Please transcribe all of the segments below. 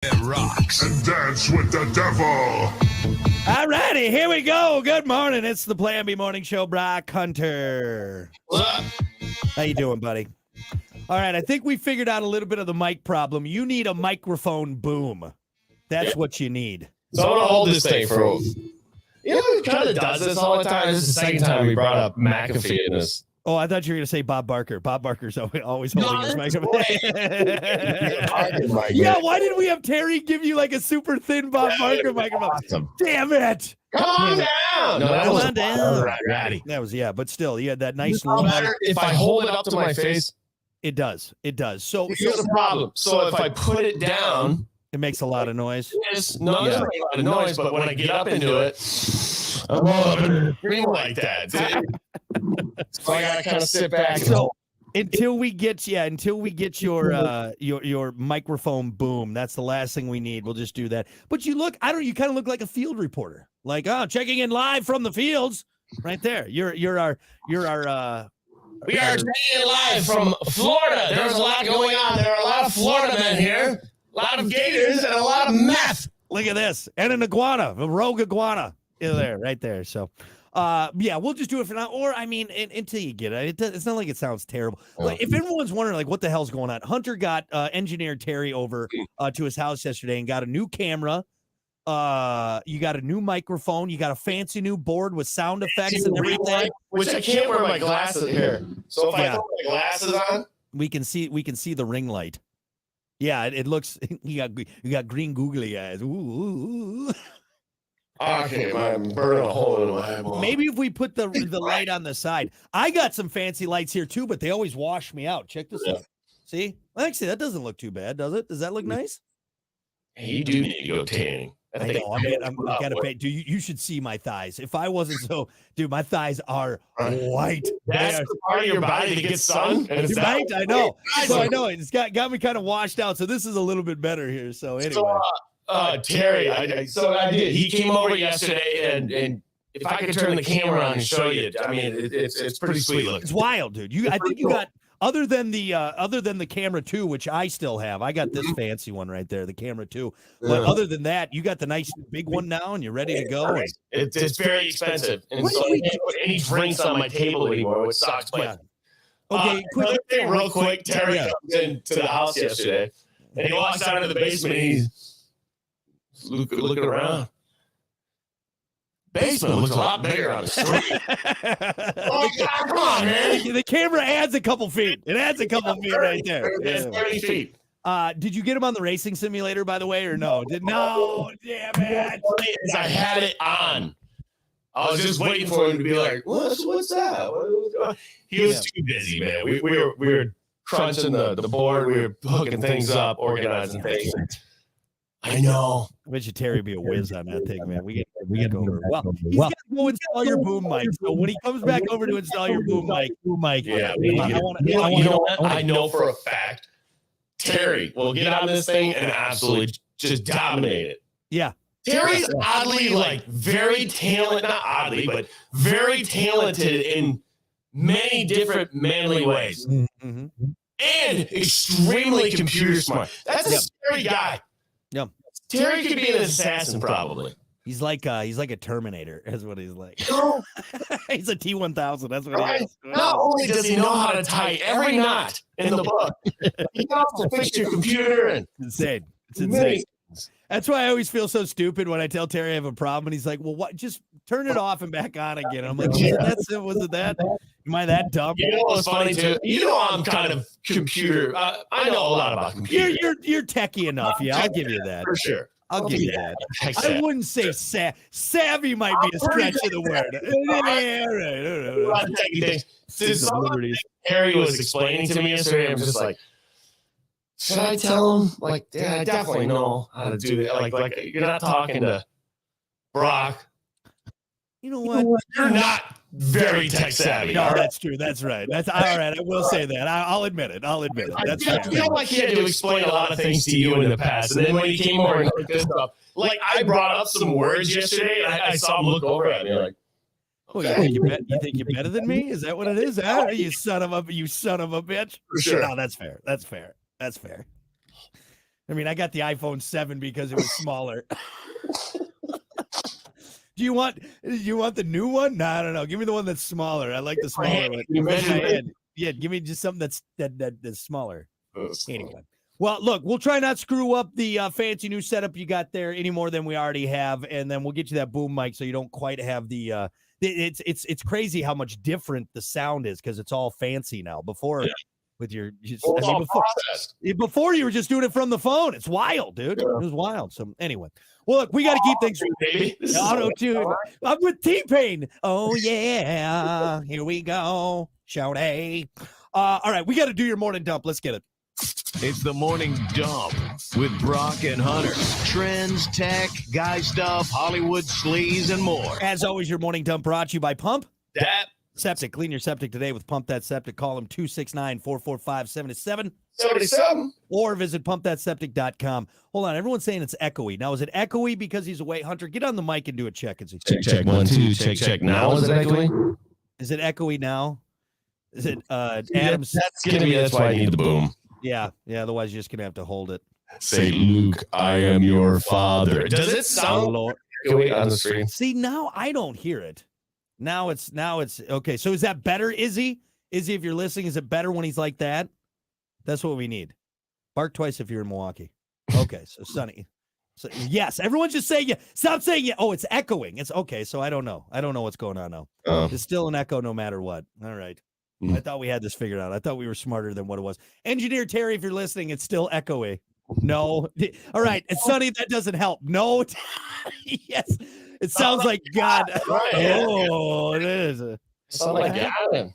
It rocks. And dance with the devil. All righty, here we go. Good morning. It's the Plan B Morning Show. Brock Hunter. What's up? How you doing, buddy? All right, I think we figured out a little bit of the mic problem. You need a microphone boom. That's what you need. So I'm going to hold this thing for it kind of does this all the time. This is the second time we brought up McAfee in this. Oh, I thought you were going to say Bob Barker. Bob Barker's always holding his microphone. Yeah, why did we have Terry give you like a super thin Bob Barker microphone? Awesome. Damn it. Calm down. No, that Come was on down. ratty. That was, yeah, but still, you had that nice No long. matter if I hold it up to my face, It does. It does. So here's the problem. So if I put it down, it makes a lot of noise. it's not a lot of noise, but when I get up into it, I'm all up in the screen like that. So I gotta kind of sit back. So until we get your microphone boom, that's the last thing we need. We'll just do that. But you kind of look like a field reporter. Like, checking in live from the fields. Right there. You're our We are taking it live from Florida. There's a lot going on. There are a lot of Florida men here, a lot of gators, and a lot of meth. look at this. And an iguana, a rogue iguana. There, right there. So yeah, we'll just do it for now. Or I mean, until you get it. It's not like it sounds terrible. Like, if everyone's wondering like what the hell's going on, Hunter got engineer Terry over to his house yesterday and got a new camera. You got a new microphone, you got a fancy new board with sound effects and everything. Which I can't wear my glasses here. So if I put my glasses on, We can see the ring light. Yeah, it looks you got green googly eyes. Ooh. okay, I'm burning a hole in my eyeball. Maybe if we put the light on the side. I got some fancy lights here too, but they always wash me out. Check this out. See? Well, actually, that doesn't look too bad, does it? Does that look nice? Hey, you do need to go tanning. I know. I'm gotta pay. Dude, you should see my thighs. If I wasn't so, dude, my thighs are white. That's the part of your body that gets sun. And Right? I know. So I know it's got me kind of washed out. So this is a little bit better here. So anyway. So, Terry, I did. He came over yesterday, and if I could turn the camera on and show you, I mean, it's pretty sweet looking. It's wild, dude. I think you got other than the camera 2, which I still have. I got this fancy one right there, the camera 2. But other than that, you got the nice big one now, and you're ready to go. It's very expensive, and so I can't put any drinks on my table anymore, which sucks. But Okay, another thing, real quick. Terry comes into the house yesterday, and he walks out of the basement, and he's looking around. Basement looks a lot bigger on the street. Oh, God, come on, man. The camera adds a couple feet. It adds a couple feet right there. It's 30 feet. Did you get him on the racing simulator, by the way, or no? No, damn it. I had it on. I was just waiting for him to be like, what's that? He was too busy, man. We were crunching the board. We were hooking things up, organizing things. I know. I bet you Terry would be a whiz on that thing, man. We get over. Well, he's got to go install your boom mic. So when he comes back over to install your boom mic, yeah, I know for a fact Terry will get on this thing and absolutely just dominate it. Yeah. Terry's oddly, like, very talented, not oddly, but very talented in many different manly ways. Mm-hmm. And extremely computer smart. That's a scary guy. Yeah. Terry could be an assassin, probably. He's like a Terminator, is what he's like. He's a T-1000. That's what he is. Not only does he know how to tie every knot in the book, he can also fix your computer. And It's insane. It's insane. That's why I always feel so stupid when I tell Terry I have a problem, and he's like, "Well, what? Just turn it off and back on again." I'm like, was it that? Am I that dumb? You know what's funny too? You know I'm kind of computer. I know a lot about computers. You're techie enough. Yeah, I'll give you that. For sure. I'll give you that. I wouldn't say savvy might be a stretch of the word. Harry was explaining to me yesterday. I'm just like, should I tell him? Like, yeah, I definitely know how to do that. Like you're not talking to Brock. You know what? You're not very tech savvy. No, that's true. That's right. That's all right. I will say that. I'll admit it. That's I feel like he had to explain a lot of things to you in the past, and then when he came over and heard this stuff, like I brought up some words yesterday, and I saw him look over at me like, "Oh, you think you're better than me? Is that what it is? Huh? You son of a bitch." For sure. No, that's fair. That's fair. I mean, I got the iPhone 7 because it was smaller. Do you want the new one? No, I don't know. Give me the one that's smaller. I like the smaller one. You measure it? Yeah, give me just something that's smaller. Anyway. Well, look, we'll try not screw up the fancy new setup you got there any more than we already have, and then we'll get you that boom mic so you don't quite have the it's crazy how much different the sound is because it's all fancy now. Before with your before you were just doing it from the phone. It's wild, dude. It was wild. So anyway. Well, look, we got to keep things. Auto-tune. I'm with T-Pain. Oh yeah, here we go. Shout hey. All right, we got to do your morning dump. Let's get it. It's the morning dump with Brock and Hunter. Trends, tech, guy stuff, Hollywood sleaze, and more. As always, your morning dump brought to you by Pump That Septic. Clean your septic today with Pump That Septic. Call them 269-445-77. 77. Or visit pumpthatseptic.com. Hold on, everyone's saying it's echoey. Now, is it echoey because he's away? Hunter, get on the mic and do a check. And see. Check 1 2. Check. Now is it echoing? Is it echoey now? Is it Adam's? That's why I need the boom. Yeah. Otherwise, you're just gonna have to hold it. Say, Luke, I am your father. Does it sound echoey on the screen? See, now I don't hear it. Now it's okay. So is that better, Izzy? Izzy, if you're listening, is it better when he's like that? That's what we need. Bark twice if you're in Milwaukee. Okay, so Sonny. So yes, everyone just say yeah. Stop saying yeah. Oh, it's echoing. It's okay. So I don't know. I don't know what's going on now. It's still an echo no matter what. All right. I thought we had this figured out. I thought we were smarter than what it was. Engineer Terry, if you're listening, it's still echoey. No. All right. It's Sonny. That doesn't help. No. Yes. It sounds like God. Oh, it is. Sound like God.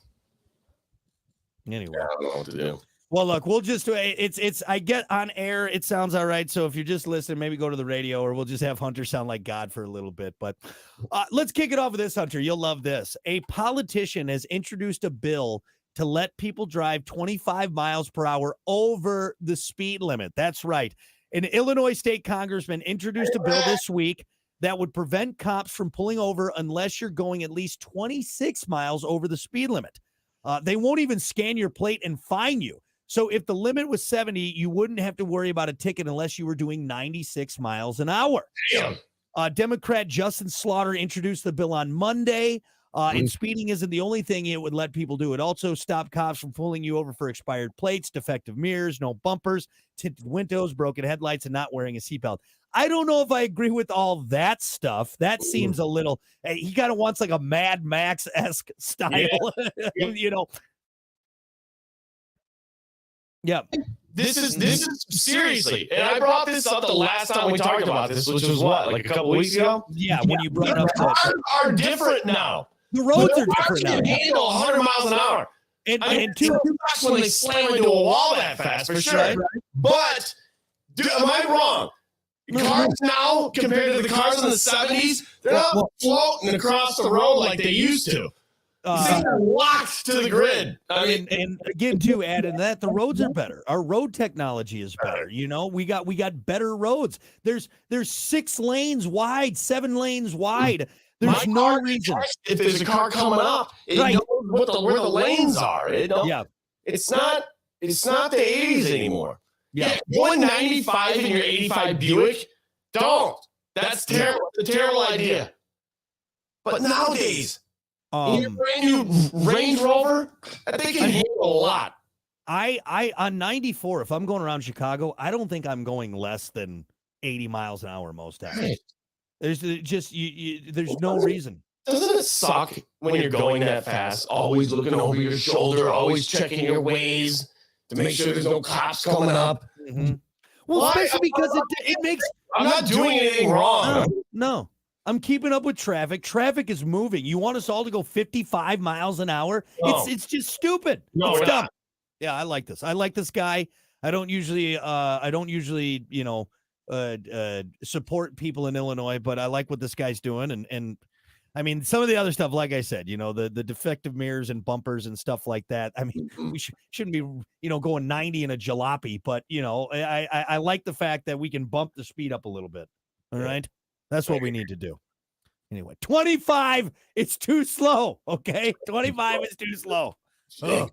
Anyway. I don't know what to do. Well, look, we'll just it's I get on air. It sounds all right. So if you're just listening, maybe go to the radio, or we'll just have Hunter sound like God for a little bit. But let's kick it off with this, Hunter. You'll love this. A politician has introduced a bill to let people drive 25 miles per hour over the speed limit. That's right. An Illinois state congressman introduced a bill this week that would prevent cops from pulling over unless you're going at least 26 miles over the speed limit. They won't even scan your plate and fine you. So if the limit was 70, you wouldn't have to worry about a ticket unless you were doing 96 miles an hour. Damn. Democrat Justin Slaughter introduced the bill on Monday. And speeding isn't the only thing it would let people do. It also stopped cops from pulling you over for expired plates, defective mirrors, no bumpers, tinted windows, broken headlights, and not wearing a seatbelt. I don't know if I agree with all that stuff. That seems a little, he kind of wants like a Mad Max-esque style, you know. Yeah. This is seriously, and I brought this up the last time we talked about this, which was what, like a couple weeks ago? Yeah, when you brought up the cars are different now. The roads are different now. Can handle 100 miles an hour. And too fast when they slam into a wall that fast, for sure. Right. But am I wrong? Cars now, compared to the cars in the 70s, they're not floating across the road like they used to. They're locked to the grid. I mean, and again, too, adding that, the roads are better. Our road technology is better. You know, we got better roads. There's 6 lanes wide, 7 lanes wide. There's no reason. If there's a car coming up, it knows where the lanes are. It's not the 80s anymore. Yeah, 195 in your 85 Buick. Don't. That's terrible. It's a terrible idea. But nowadays, in your brand new Range Rover, I think it can handle a lot. I on 94, if I'm going around Chicago, I don't think I'm going less than 80 miles an hour most times. Right. There's just there's no reason. Doesn't it suck when you're going that fast, always looking over your shoulder, always checking your ways to make sure there's no cops coming up? Mm-hmm. Well, especially because it makes. I'm not doing anything wrong. No. I'm keeping up with traffic. Traffic is moving. You want us all to go 55 miles an hour? No. It's just stupid. No, it's dumb. Yeah, I like this. I like this guy. I don't usually support people in Illinois, but I like what this guy's doing. And I mean, some of the other stuff, like I said, the defective mirrors and bumpers and stuff like that. I mean, we shouldn't be, going 90 in a jalopy, but I like the fact that we can bump the speed up a little bit. All right. That's what we need to do. Anyway, 25, it's too slow. Okay. 25 is too slow. Ugh.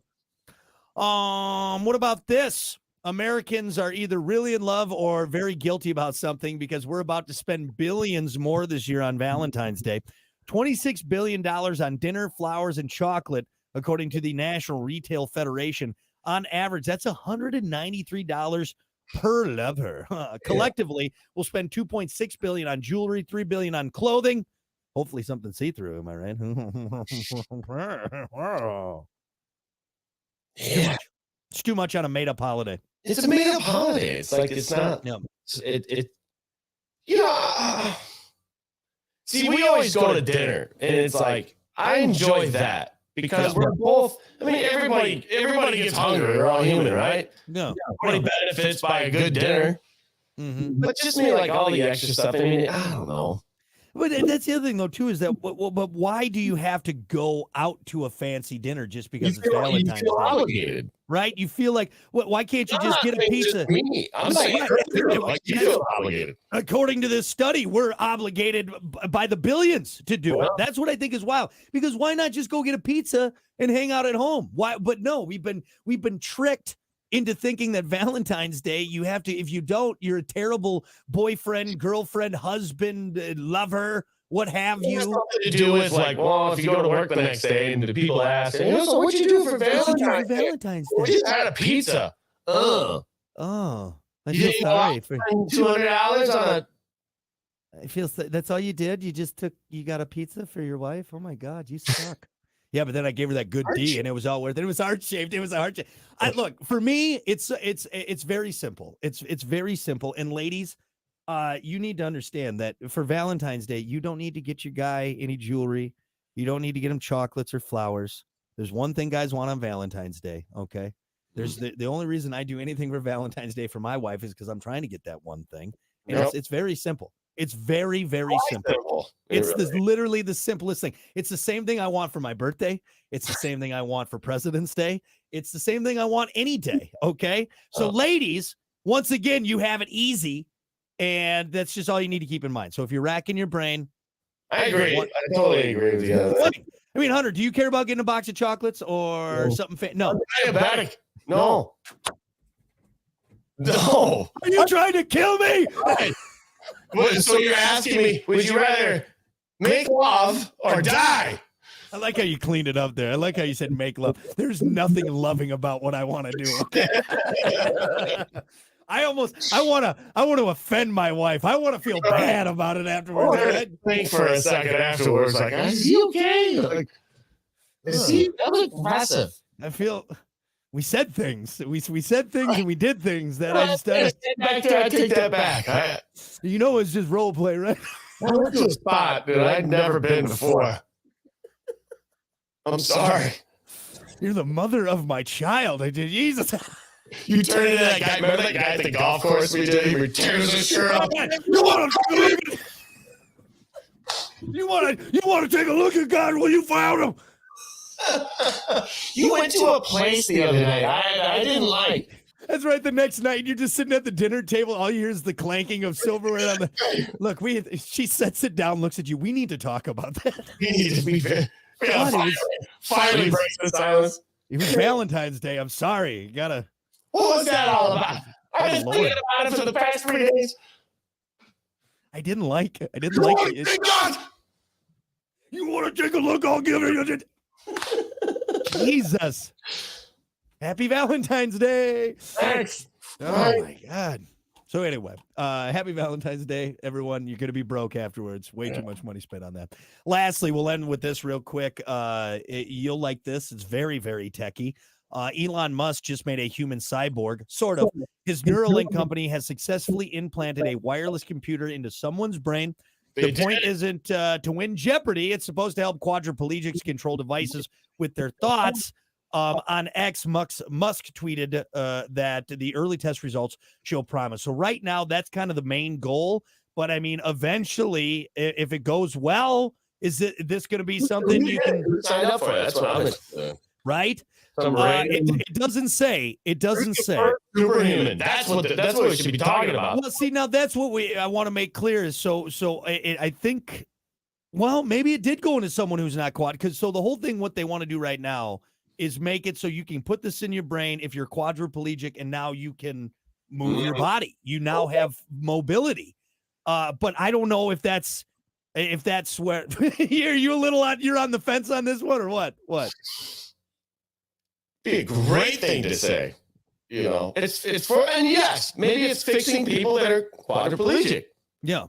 What about this? Americans are either really in love or very guilty about something because we're about to spend billions more this year on Valentine's Day. $26 billion on dinner, flowers, and chocolate, according to the National Retail Federation. On average, that's $193 per lover. Collectively, we'll spend $2.6 billion on jewelry, $3 billion on clothing. Hopefully something see-through, am I right? Yeah. It's too much on a made-up holiday. It's a made-up holiday. It's like it's not. Yeah. Yeah. See, we always go to dinner, and it's like I enjoy that because we're both. I mean, everybody gets hungry. We're all human, right? No. Everybody benefits by a good dinner. Mm-hmm. But just me, like all the extra stuff. I mean, I don't know. But that's the other thing, though, too, is that, but why do you have to go out to a fancy dinner just because it's Valentine's Day? Obligated. Right? You feel like, why can't you just get a pizza? Me. I'm saying like you feel obligated. According to this study, we're obligated by the billions to do it. That's what I think is wild. Because why not just go get a pizza and hang out at home? Why? But no, we've been tricked into thinking that Valentine's Day, you have to, if you don't, you're a terrible boyfriend, girlfriend, husband, lover, what have you. Something to do with like, well, if you go to work the next day and the people ask, so what'd you do for Valentine's Day? We just had a pizza. Oh, I feel sorry for $200 on a. I feel that's all you did. You got a pizza for your wife. Oh my God, you suck. Yeah, but then I gave her that good D, and it was all worth it. It was heart-shaped. It was a heart-shaped. Look, for me, it's very simple. It's very simple. And ladies, you need to understand that for Valentine's Day, you don't need to get your guy any jewelry. You don't need to get him chocolates or flowers. There's one thing guys want on Valentine's Day, okay? There's the only reason I do anything for Valentine's Day for my wife is because I'm trying to get that one thing. And it's very simple. It's very, very simple. It's literally the simplest thing. It's the same thing I want for my birthday. It's the same thing I want for President's Day. It's the same thing I want any day. Okay. So ladies, once again, you have it easy. And that's just all you need to keep in mind. So if you're racking your brain. I agree. I totally agree with you. I mean, Hunter, do you care about getting a box of chocolates or something? No. I'm diabetic. No. No. Are you trying to kill me? So you're asking me, would you rather make love or die? I like how you cleaned it up there. I like how you said make love. There's nothing loving about what I want to do. Okay? I want to offend my wife. I want to feel bad about it afterwards. I think for a second afterwards, like, is he okay? Like, that was impressive. I feel we said things. We said things and we did things that I just I take that back. You know, it's just role play, right? I went to a spot that I'd never been before. I'm sorry. You're the mother of my child. I did. Jesus. You turned into that guy. Remember that guy at the golf course we did? He tears his shirt off. You want to take a look at God when you found him? You went to a place the other night I didn't like. That's right. The next night, you're just sitting at the dinner table. All you hear is the clanking of silverware. On the look. She sets it down, looks at you. We need to talk about that. We need to be finally breaks the silence. It was Valentine's Day. I'm sorry. You gotta. What was that all about? I've been thinking about it for the past 3 days. I didn't like it. God! You want to take a look? I'll give you. Jesus. Happy Valentine's Day. Thanks. Oh my God. So anyway, happy Valentine's Day, everyone. You're going to be broke afterwards. Way too much money spent on that. Lastly, we'll end with this real quick. You'll like this. It's very, very techy. Elon Musk just made a human cyborg, sort of. His Neuralink company has successfully implanted a wireless computer into someone's brain. The point isn't to win Jeopardy. It's supposed to help quadriplegics control devices with their thoughts. On X, Musk tweeted that the early test results show promise. So right now, that's kind of the main goal. But I mean, eventually, if it goes well, is this going to be something you can sign up for? That's what I'm saying. Right? It doesn't say. It doesn't say. Superhuman. That's what we should be talking about. Well, see, now that's what I want to make clear is I think, well, maybe it did go into someone who's not quad. Because so the whole thing, what they want to do right now is make it so you can put this in your brain if you're quadriplegic, and now you can move your body. You now have mobility. But I don't know if that's where you're on the fence on this one or what? Be a great thing to say. You know, it's for, and yes, maybe it's fixing people that are quadriplegic. Yeah.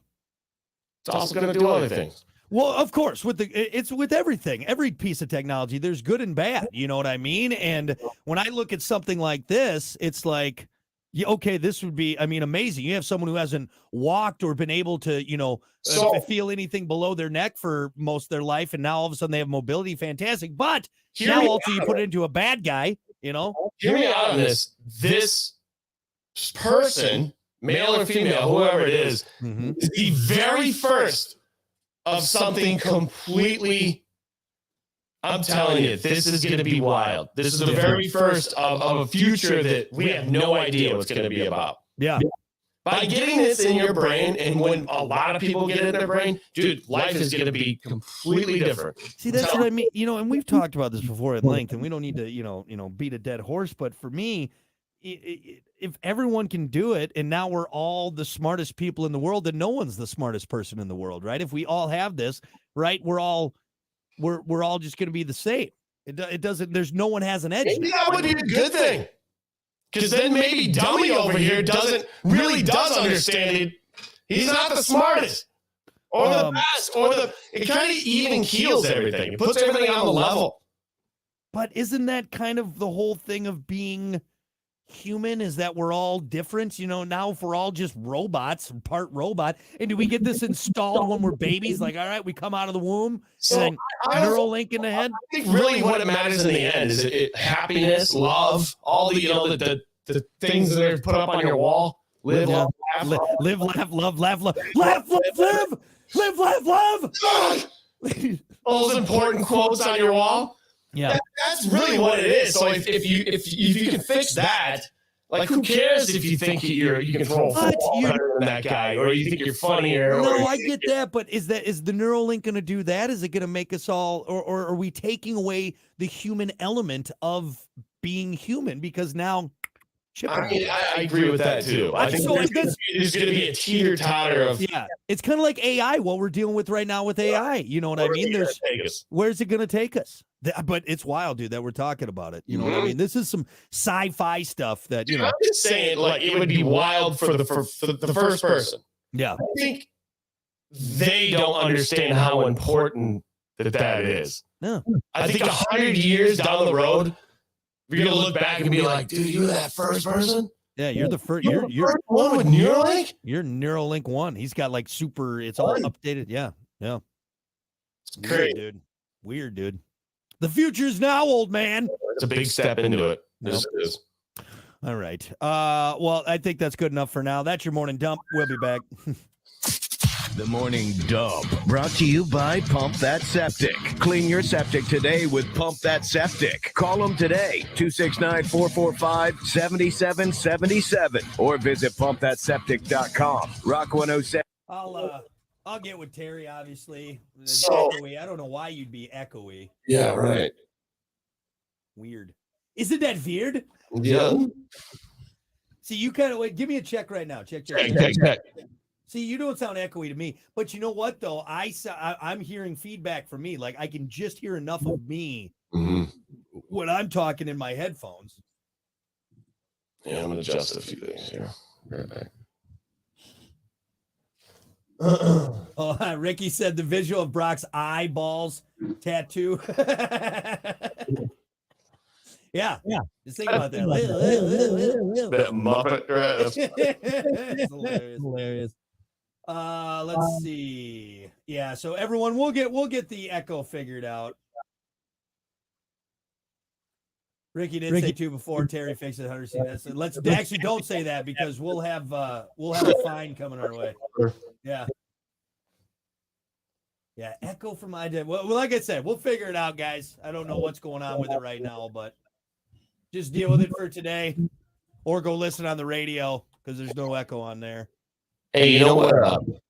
It's also going to do other things. Well, of course, it's with everything, every piece of technology, there's good and bad. You know what I mean? And when I look at something like this, it's like, yeah, okay, this would be, I mean, amazing. You have someone who hasn't walked or been able to, feel anything below their neck for most of their life, and now all of a sudden they have mobility. Fantastic. But now also you put it into a bad guy, Hear me out on this. This person, male or female, whoever it is the very first of something completely. I'm telling you, this is going to be wild. This is the very first of a future that we have no idea what's going to be about. Yeah. By getting this in your brain, and when a lot of people get it in their brain, dude, life is going to be completely different. See, that's what I mean. And we've talked about this before at length, and we don't need to, beat a dead horse. But for me, if everyone can do it, and now we're all the smartest people in the world, then no one's the smartest person in the world, right? If we all have this, right, we're all just going to be the same. It doesn't. There's no one has an edge. Maybe that would be a good thing, because then maybe dummy over here does understand it. He's not the smartest or the best it kind of even keels everything. It puts everything on the level. But isn't that kind of the whole thing of being human, is that we're all different? Now if we're all just robots, part robot, and do we get this installed when we're babies? Like, all right, we come out of the womb, and Neuralink in the head. I think really what it matters in the end is happiness, love, all the the things that are put up on your wall. Live, laugh, love, laugh, love. All those important quotes on your wall. Yeah, that's really what it is. So if you can fix that, like, who cares if you think you can throw a football better than that guy, or you think you're funnier? No, I get that, but is the Neuralink going to do that? Is it going to make us all, or are we taking away the human element of being human? Because now, I agree with that too. I think there's going to be a teeter-totter of it's kind of like AI. What we're dealing with right now with AI, you know what I mean? Where's it going to take us? But it's wild, dude, that we're talking about it. You know what I mean? This is some sci-fi stuff that, I'm just saying, like, it would be wild for the first person. Yeah. I think they don't understand how important that is. No. I think 100 years down the road, we're going to look back and be like, dude, you were that first person? Yeah, you're the first. You're first one with Neuralink? You're Neuralink 1. He's got like super, it's all updated. Yeah. It's great, dude. Weird, dude. The future's now, old man. It's a big step into it. Nope. It is. All right. Well, I think that's good enough for now. That's your morning dump. We'll be back. The Morning Dump, brought to you by Pump That Septic. Clean your septic today with Pump That Septic. Call them today, 269-445-7777, or visit pumpthatseptic.com. Rock 107. I'll get with Terry, obviously. Echoey. I don't know why you'd be echoey. Yeah, right. Weird. Isn't that weird? Yeah. See, you kind of wait. Give me a check right now. Check. See, you don't sound echoey to me. But you know what, though? I'm hearing feedback from me. Like, I can just hear enough of me when I'm talking in my headphones. Yeah, I'm going to adjust a few things here. Right back. Ricky said the visual of Brock's eyeballs tattoo. yeah. Just think about that. That Muppet. It's hilarious. Let's see. Yeah, so everyone, we'll get the echo figured out. Ricky did say too before Terry fixes 100 C. Let's actually don't say that, because we'll have a fine coming our way. Yeah. Echo from my dad. Well, like I said, we'll figure it out, guys. I don't know what's going on with it right now, but just deal with it for today, or go listen on the radio, because there's no echo on there. Hey, you know what?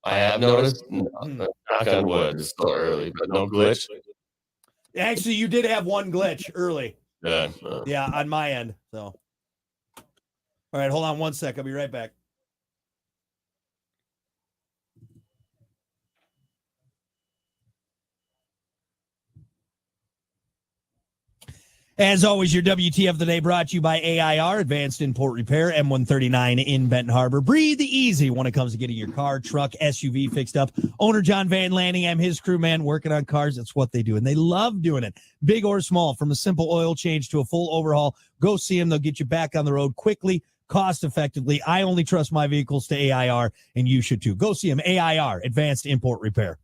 I have noticed. Knock on wood. It's still early, but no glitch. Actually, you did have one glitch early. Yeah, on my end. So, all right, hold on one sec. I'll be right back. As always, your WTF of the day brought to you by AIR, Advanced Import Repair, M139 in Benton Harbor. Breathe easy when it comes to getting your car, truck, SUV fixed up. Owner John Van Lanning, I'm his crewman working on cars. That's what they do, and they love doing it. Big or small, from a simple oil change to a full overhaul, go see them. They'll get you back on the road quickly, cost effectively. I only trust my vehicles to AIR, and you should too. Go see them, AIR, Advanced Import Repair.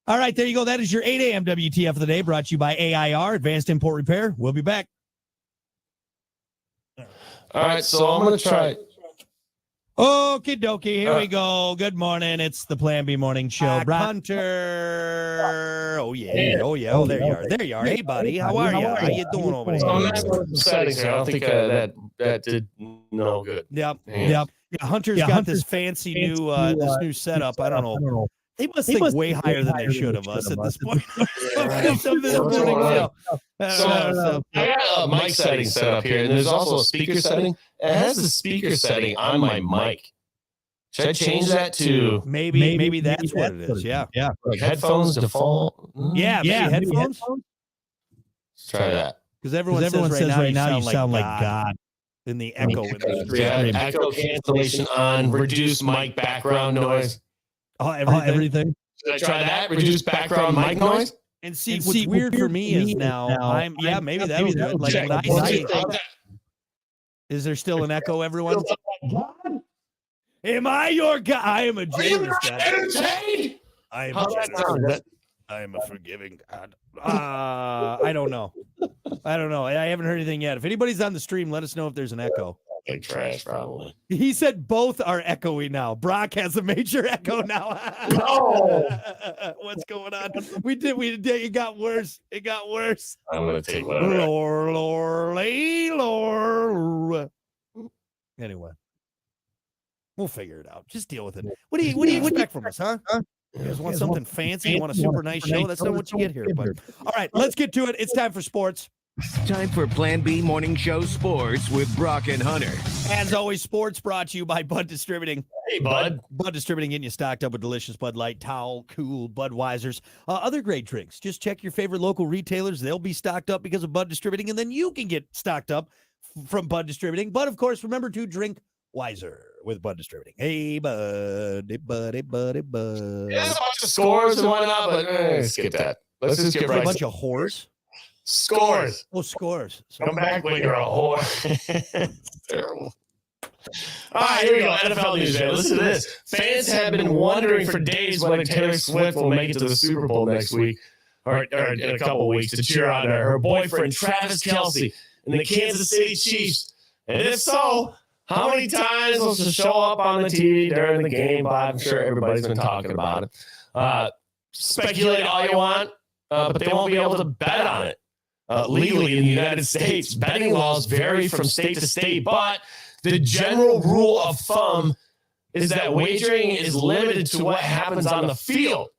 All right, there you go. That is your 8 a.m. WTF of the day, brought to you by AIR, Advanced Import Repair. We'll be back. All right, so I'm going to try. Okie dokie, here we go. Good morning. It's the Plan B Morning Show. Hunter. Oh, yeah. Oh, there you are. There you are. Hey, buddy. How are you? How you doing over So I'm there? not going to settings here. I don't think that did no good. Yep. Yeah, Hunter's got this fancy new setup. I don't know. They must think way higher than they should of us at this point. So I got a mic setting set up here, and there's also a speaker setting. It has the speaker setting on my mic. Should I change that to maybe that's what it is? Yeah. like headphones default? Yeah. Headphones. Let's try that. Because everyone says right now you sound like God in the echo in the stream. Yeah, echo cancellation on, reduce mic background noise. Oh, everything. Should I try that? Reduce background mic noise? And see, what's weird for me is now maybe that'll do it. Like when I see, is there still an echo, everyone? Am I your God? I am a generous God. I am a generous. I am a forgiving God. I don't know. I haven't heard anything yet. If anybody's on the stream, let us know if there's an echo. Like trash, probably. He said both are echoey now. Brock has a major echo now. No. What's going on? We did. It got worse. It got worse. I'm gonna take whatever. Lord. Anyway, we'll figure it out. Just deal with it. What do you expect from us, huh? You guys want something fancy? You want a super nice show? That's not what you get here. But all right, let's get to it. It's time for sports. Time for Plan B Morning Show Sports with Brock and Hunter. As always, sports brought to you by Bud Distributing. Hey, Bud. Bud Distributing getting you stocked up with delicious Bud Light, Towel, Cool, Budweisers, other great drinks. Just check your favorite local retailers. They'll be stocked up because of Bud Distributing, and then you can get stocked up from Bud Distributing. But, of course, remember to drink wiser with Bud Distributing. Hey, Bud. Hey, Bud. Hey, Bud. Hey, Bud. Yeah, there's a bunch of scores and whatnot, but skip that. Let's just get right. A bunch of whores. Scores. Oh, scores. Come back when you're a whore. Terrible. All right, here we go. NFL news. Listen to this. Fans have been wondering for days whether Taylor Swift will make it to the Super Bowl next week or in a couple of weeks to cheer on her boyfriend, Travis Kelce, and the Kansas City Chiefs. And if so, how many times will she show up on the TV during the game? I'm sure everybody's been talking about it. Speculate all you want, but they won't be able to bet on it. Legally in the United States, betting laws vary from state to state, but the general rule of thumb is that wagering is limited to what happens on the field.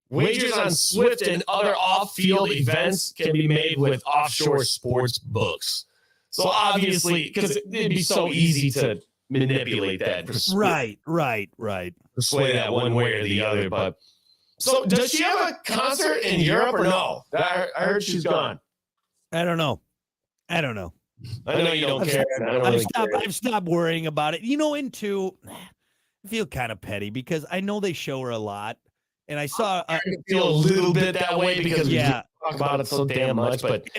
Wagers on Swift and other off-field events can be made with offshore sports books. So obviously, because it'd be so easy to manipulate that. Right. Sway that one way or the other. But so, does she have a concert in Europe or no? I heard she's gone. I don't know. I know you don't care. I've stopped worrying about it. I feel kind of petty because I know they show her a lot, and I saw. I feel a little bit that way because we talk about it so damn much. But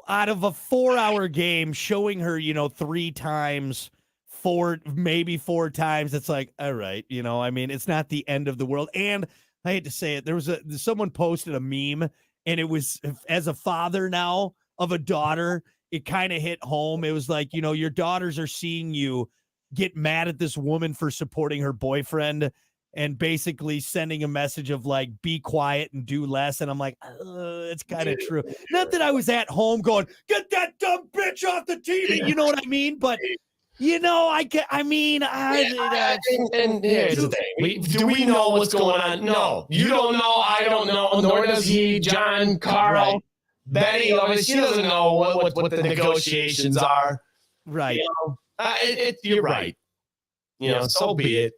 out of a 4-hour game, showing her, 3 times, maybe 4 times, it's like, all right, it's not the end of the world. And I hate to say it, someone posted a meme, and it was, as a father now of a daughter, it kind of hit home. It was like, your daughters are seeing you get mad at this woman for supporting her boyfriend and basically sending a message of like, be quiet and do less. And I'm like, it's kind of true. Not that I was at home going, get that dumb bitch off the TV. You know what I mean? But and here's the thing. Do we know what's going on? No. You don't know. I don't know. Nor does he, John, Carl. Right. Betty, she doesn't know what the negotiations are. Right. You're right. So be it.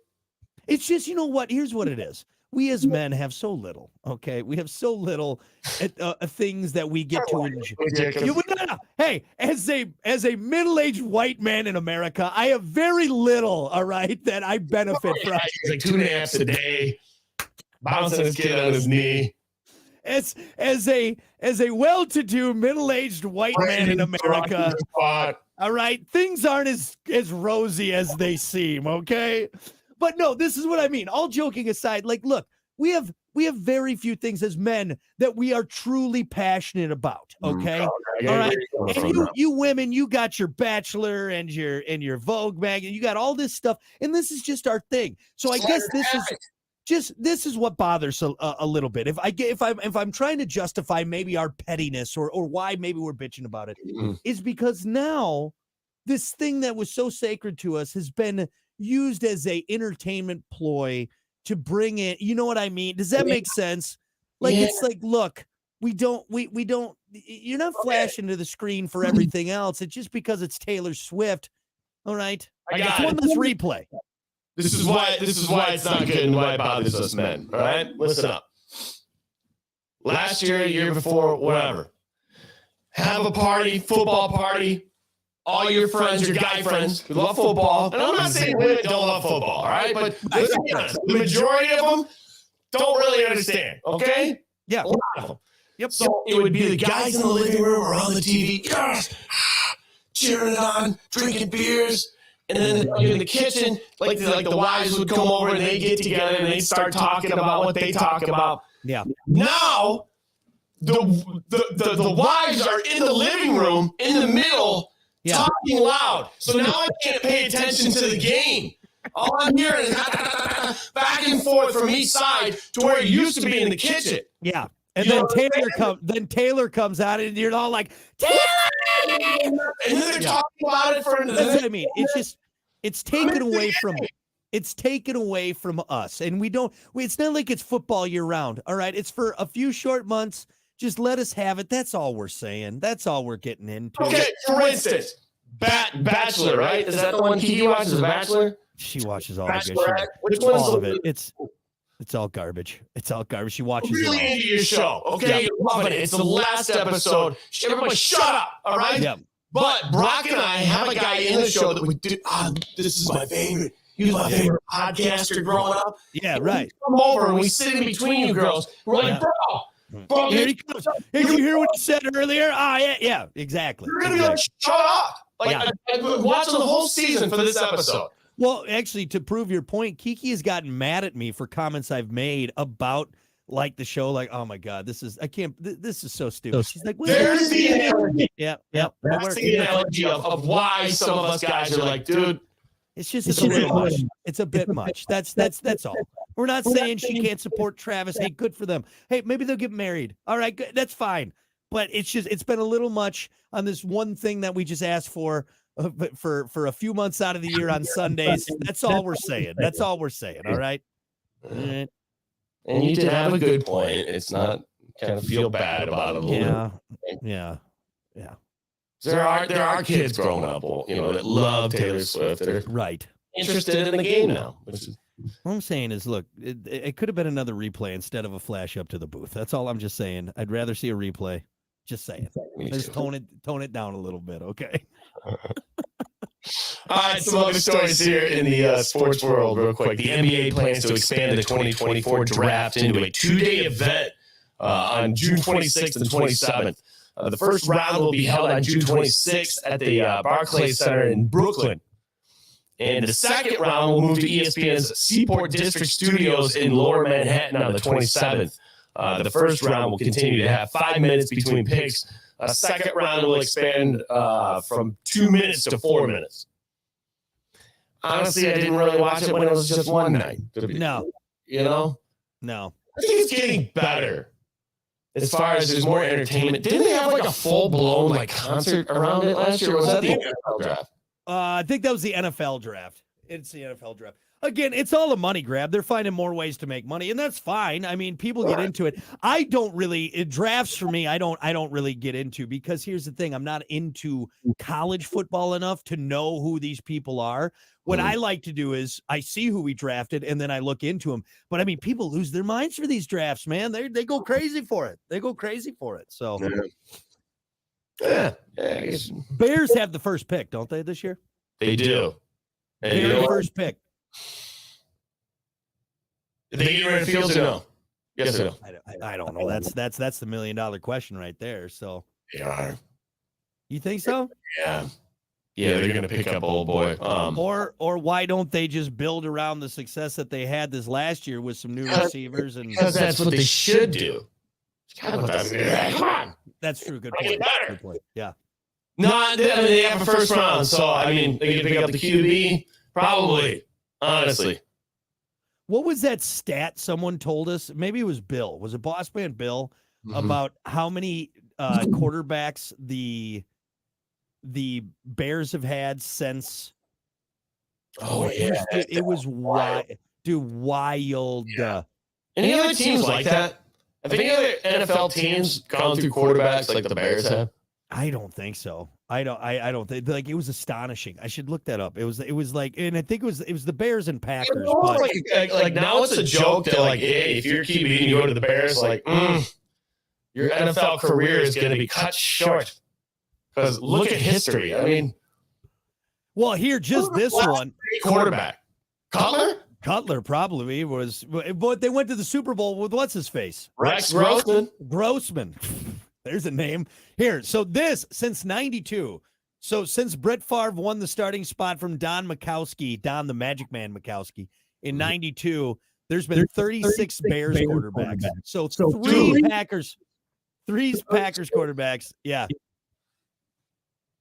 It's just, you know what? Here's what it is. We as men have so little, okay? We have so little things that we get to enjoy. Hey, as a middle-aged white man in America, I have very little, all right, that I benefit from. He's like 2 naps a day, bouncing his kid on his knee. As a well-to-do middle-aged white man in America, all right, things aren't as rosy as they seem, okay? But no, this is what I mean. All joking aside, like, look, we have very few things as men that we are truly passionate about, okay? All right, and you women, you got your Bachelor and your Vogue mag, and you got all this stuff, and this is just our thing. So I guess this is what bothers a little bit. If I'm trying to justify maybe our pettiness or why maybe we're bitching about it, is because now this thing that was so sacred to us has been used as a entertainment ploy to bring in, you know what I mean? Does that make sense? Like, it's like, look, we don't, you're not flashing to the screen for everything else. It's just because it's Taylor Swift. All right. It's one less replay. This is why it's not good and why it bothers us men. All right. Listen up. Last year before, whatever. Have a party, football party. All your friends, your guy friends, who love football. And I'm not saying women don't love football, all right? But let's be honest, the majority of them don't really understand, okay? Yeah. A lot of them. Yep. So it would be the guys in the living room or on the TV, cheering it on, drinking beers. And then in the kitchen, like the wives would come over and they'd get together and they'd start talking about what they talk about. Yeah. Now, the wives are in the living room, in the middle, talking loud. So now I can't pay attention to the game. All I'm hearing is back and forth from each side to where it used to be in the kitchen. Yeah. And then Taylor comes out and you're all like, Taylor! And then they're talking about it for That's what I mean. It's taken away from us. And it's not like it's football year round. All right. It's for a few short months. Just let us have it. That's all we're saying. That's all we're getting into. Okay, for instance, Bachelor, right? Is that the one Kiki watches, The Bachelor? She watches all of it. Which one's all of it. It's all garbage. It's all garbage. She watches really it all. into your show. Okay, you're loving it. It's the last episode. Everybody shut up, all right? Yeah. But Brock and I have a guy in the show that we do. This is my favorite. He was my favorite podcaster growing up. Yeah, right. We come over and we sit in between you girls. We're like, bro, here he comes. Did you hear what he said earlier? Yeah, exactly. You're gonna be like, shut up. I've been watching the whole season for this episode. Well, actually, to prove your point, Kiki has gotten mad at me for comments I've made about like the show. Like, oh my God, this is so stupid. She's like, there's the analogy. Yeah. That's the analogy of why some of us guys are like, dude. It's a bit much. It's a bit much. That's all. We're not saying she can't support Travis. Hey, good for them. Hey, maybe they'll get married. All right, good. That's fine. But it's been a little much on this one thing that we just asked for a few months out of the year on Sundays. That's all we're saying. That's all we're saying. All right. And you did have a good point. It's not kind of feel bad about it a little bit. Yeah. There are kids growing up, that love Taylor Swift. They're right. interested in the game now. What I'm saying is, look, it could have been another replay instead of a flash up to the booth. That's all I'm just saying. I'd rather see a replay. Just saying. Just tone it down a little bit, okay? All right, some other stories here in the sports world real quick. The NBA plans to expand the 2024 draft into a 2-day event on June 26th and 27th. The first round will be held on June 26th at the Barclays Center in Brooklyn. And the second round will move to ESPN's Seaport District Studios in Lower Manhattan on the 27th. The first round will continue to have 5 minutes between picks. A second round will expand from 2 minutes to 4 minutes. Honestly, I didn't really watch it when it was just one night. No. No. I think it's getting better. As far as there's more entertainment. Didn't they have like a full-blown concert around it last year? Or was that the NFL draft? I think that was the NFL draft. It's the NFL draft. Again, it's all a money grab. They're finding more ways to make money, and that's fine. I mean, people get into it. I don't really drafts for me. I don't really get into, because here's the thing: I'm not into college football enough to know who these people are. What I like to do is I see who we drafted, and then I look into them. But I mean, people lose their minds for these drafts, man. They go crazy for it. They go crazy for it. So, Yeah. Bears have the first pick, don't they, this year? They do. And you They're know the what? first pick. Did they get rid of Fields or no? Yes or no? I don't know. That's the $1 million question right there. So They are. you think so? Yeah. Yeah, they're gonna pick up old boy. Or why don't they just build around the success that they had this last year with some new receivers? And because that's what they should do. Come on. that's true. Good Make it point. better. Good point. Yeah. No, I mean, they have a first round, so I mean, they can pick up the QB, probably. Honestly, What was that stat someone told us? Maybe it was Bill. Was it Boss Man Bill? About how many quarterbacks the Bears have had since. Oh yeah, It was wild. Yeah. Any other teams like that? Have any other NFL teams gone through quarterbacks like the Bears have? I don't think so. I don't think, like, it was astonishing. I should look that up. It was like, and I think it was the Bears and Packers. But Like now it's a joke that like, hey, if you're QB and you go to the Bears, like, your NFL career is going to be cut short. Because look at history. I mean, well, here, just this one. quarterback, Cutler probably was, but they went to the Super Bowl with what's his face? Rex Grossman. Grossman. There's a name here. So this since 92. So since Brett Favre won the starting spot from Don Majkowski, Don the Magic Man Majkowski in 92, there's been 36 Bears quarterbacks. So three Packers quarterbacks. Yeah.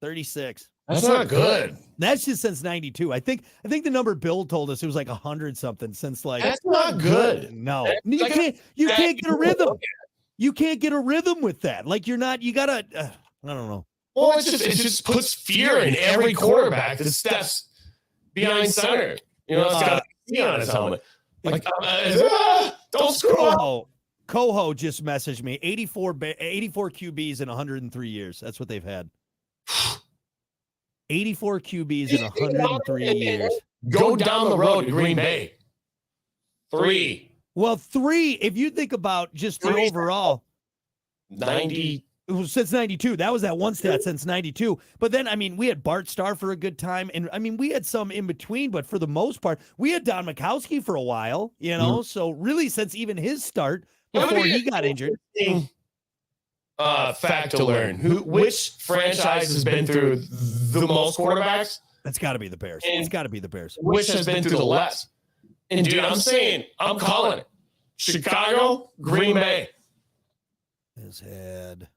36. That's not good. That's just since 92. I think the number Bill told us it was like 100 something since like. That's not good. No, you can't get a rhythm. You can't get a rhythm with that. Like you gotta, I don't know. Well, it just puts fear in every quarterback that steps behind center. You know, it's got a C on his helmet. Like, don't screw up. Coho just messaged me 84 QBs in 103 years. That's what they've had. 84 QBs in 103 years. Go down the road to Green Bay. 3. Well, 3, if you think about just the overall 90. It was since 92. That was that one stat since 92. But then, I mean, we had Bart Starr for a good time. And I mean, we had some in between, but for the most part, we had Don Majkowski for a while, you know? So really, since even his start before he got injured. Fact to learn. Which franchise has been through the most quarterbacks? That's got to be the Bears. It's got to be the Bears. Which has been through the less? And dude, I'm calling it. Chicago, Green Bay has had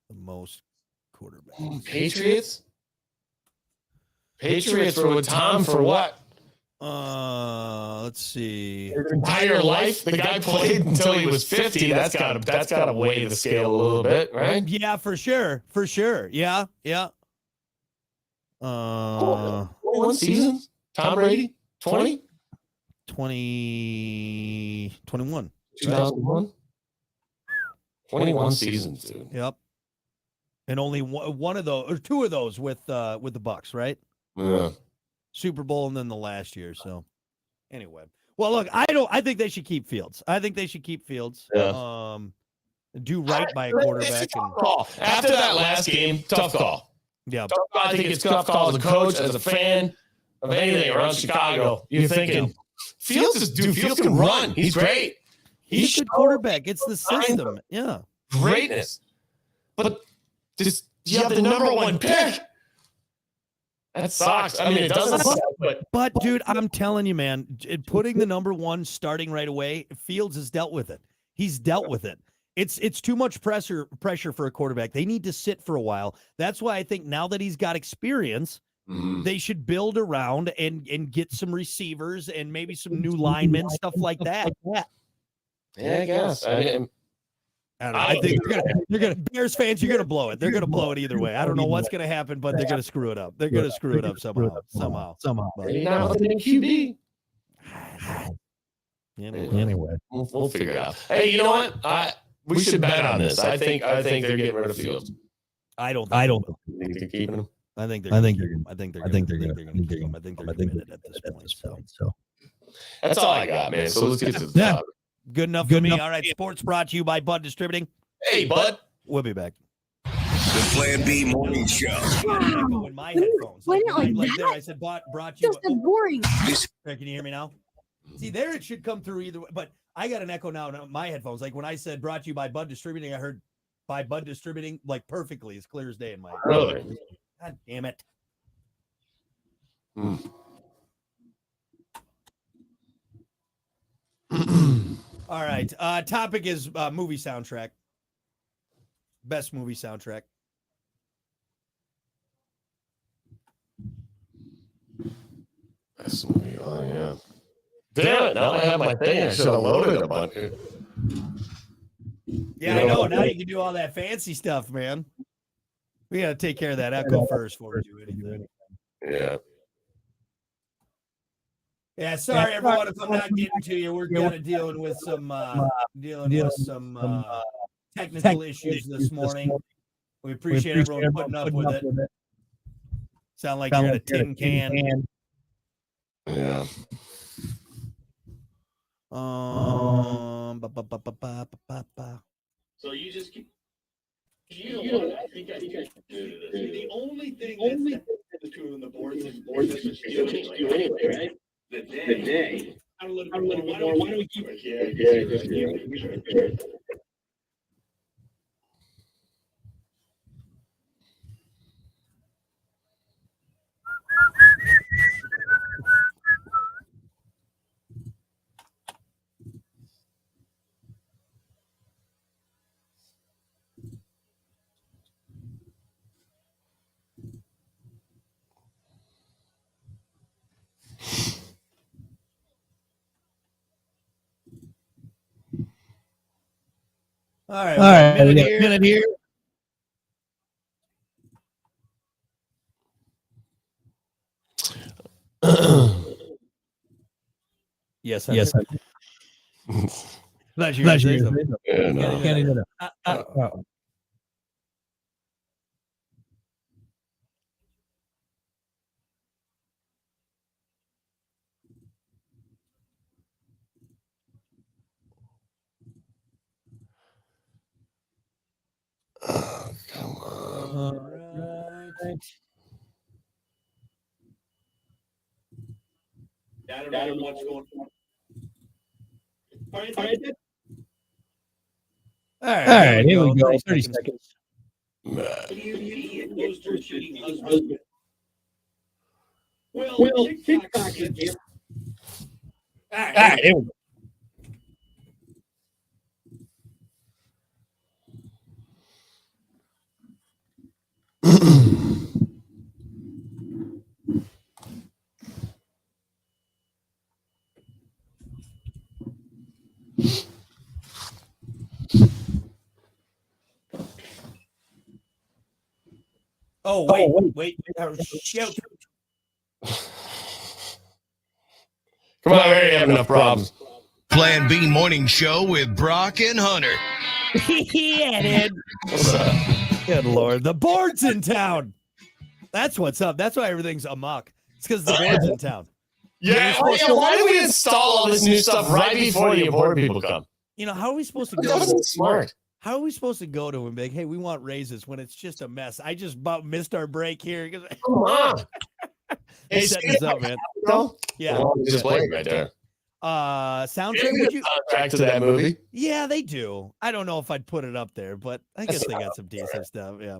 the most quarterbacks. Patriots were with Tom for what? Let's see. His entire life, the guy played until he was 50. That's got to weigh the scale a little bit, right? Yeah, for sure. Yeah. 21 seasons. Tom Brady, 20. 21. 2001. 21 seasons, dude. Yep. And only one of those, or 2 of those with the Bucks, right? Yeah. Super Bowl and then the last year. So anyway, well, look, I think they should keep Fields. Yeah. Do right by a quarterback. Tough call. After that last game, tough call. Yeah. I think it's tough call as a coach, as a fan of anything around Chicago. You're thinking, Fields can run. He's great. He's a good quarterback. It's the system. Yeah. Greatness. But just you have the number 1 pick. That sucks. I mean, it doesn't suck, but dude, I'm telling you, man, putting the number 1 starting right away, Fields has dealt with it. He's dealt with it. It's too much pressure for a quarterback. They need to sit for a while. That's why I think now that he's got experience, they should build around and get some receivers and maybe some new linemen, stuff like that. Yeah, I guess. I think they're gonna Bears fans, you're gonna blow it. They're gonna blow it either way. I don't know what's gonna happen, but they're gonna screw it up. They're gonna screw it up somehow. Maybe not with the QB. Anyway. We'll figure it out. Hey, you know what? We should bet on this. I think they're getting rid of Fields. I don't. You think they're keeping him? I think they're going to keep him. I think they're committed at this point. So That's all I got, man. So let's get to the topic. good enough for me. All right, sports brought to you by Bud Distributing. Hey, bud. We'll be back. The Plan B Morning Show. Echo in my headphones. Why not like there, that? I said brought you. Just so boring. Can you hear me now? See, there it should come through either way. But I got an echo now in my headphones. Like when I said brought to you by Bud Distributing, I heard by Bud Distributing like perfectly, as clear as day in my. Really? God damn it. All right. Topic is movie soundtrack. Best movie soundtrack. Best movie. Oh, yeah. Damn it. Now I have my thing. I should have loaded a bunch. Yeah, I know. Now you can do all that fancy stuff, man. We got to take care of that echo first before we do anything. Yeah. Yeah, sorry everyone if I'm not getting to you. We're kind of dealing with some technical issues this morning. We appreciate everyone putting up with it. Sound like you're in a tin can. Yeah. So you just keep. You know what? I think I do this. The only thing that's true in the boards is you do anyway, right? The day. A little bit more. Why don't we keep it? Yeah. All right. Minute here. Yes. Glad you guys. Oh, come on. All right. I don't know what's going on. All right, here we go. 30 seconds. Well, TikTok is here. All right, here we go. Oh, wait. Shoot. Come on, I already have enough problems. Plan B Morning Show with Brock and Hunter. Yeah, dude. What's up? Good Lord. The board's in town. That's what's up. That's why everything's amok. It's because the board's in town. Yeah, why do we install all this new stuff right before the board people come? You know, how are we supposed to That go? wasn't smart. How are we supposed to go to him big? Hey, we want raises when it's just a mess. I just about missed our break here. Come on. Hey, setting this up, man. Yeah. Well, just playing right there. Soundtrack, would you? Back to that movie. Yeah, they do. I don't know if I'd put it up there, but I guess they got some decent stuff. Yeah.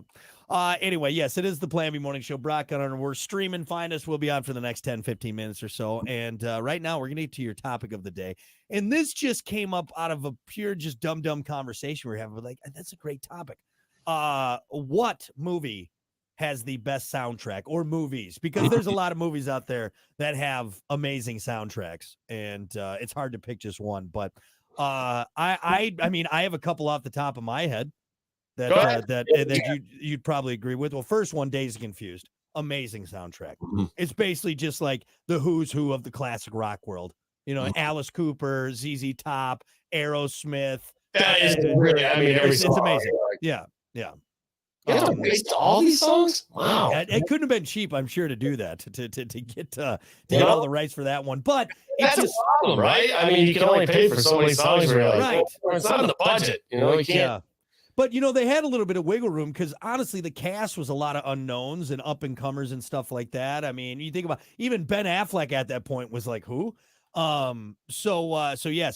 Anyway, yes, it is the Plan B Morning Show. Brock Hunter. We're streaming. Find us. We'll be on for the next 10, 15 minutes or so. And right now, we're going to get to your topic of the day. And this just came up out of a pure, just dumb conversation we're having. We're like, that's a great topic. What movie has the best soundtrack, or movies? Because there's a lot of movies out there that have amazing soundtracks, and it's hard to pick just one. But I mean, I have a couple off the top of my head that you'd probably agree with. Well, first one, Dazed and Confused, amazing soundtrack. It's basically just like the who's who of the classic rock world. You know, Alice Cooper, ZZ Top, Aerosmith. That is really, I mean, every It's song. amazing. Like, Yeah. you have to waste all these songs? Wow. It couldn't have been cheap, I'm sure, to do that, to get You get all know? the rights for that one. But it's That's just a problem, right? I mean, you can only pay for so many songs where you're like, Right. well, it's not in the budget. You know, you can't. yeah. But you know, they had a little bit of wiggle room because honestly, the cast was a lot of unknowns and up and comers and stuff like that. I mean, you think about even Ben Affleck at that point was like, who? So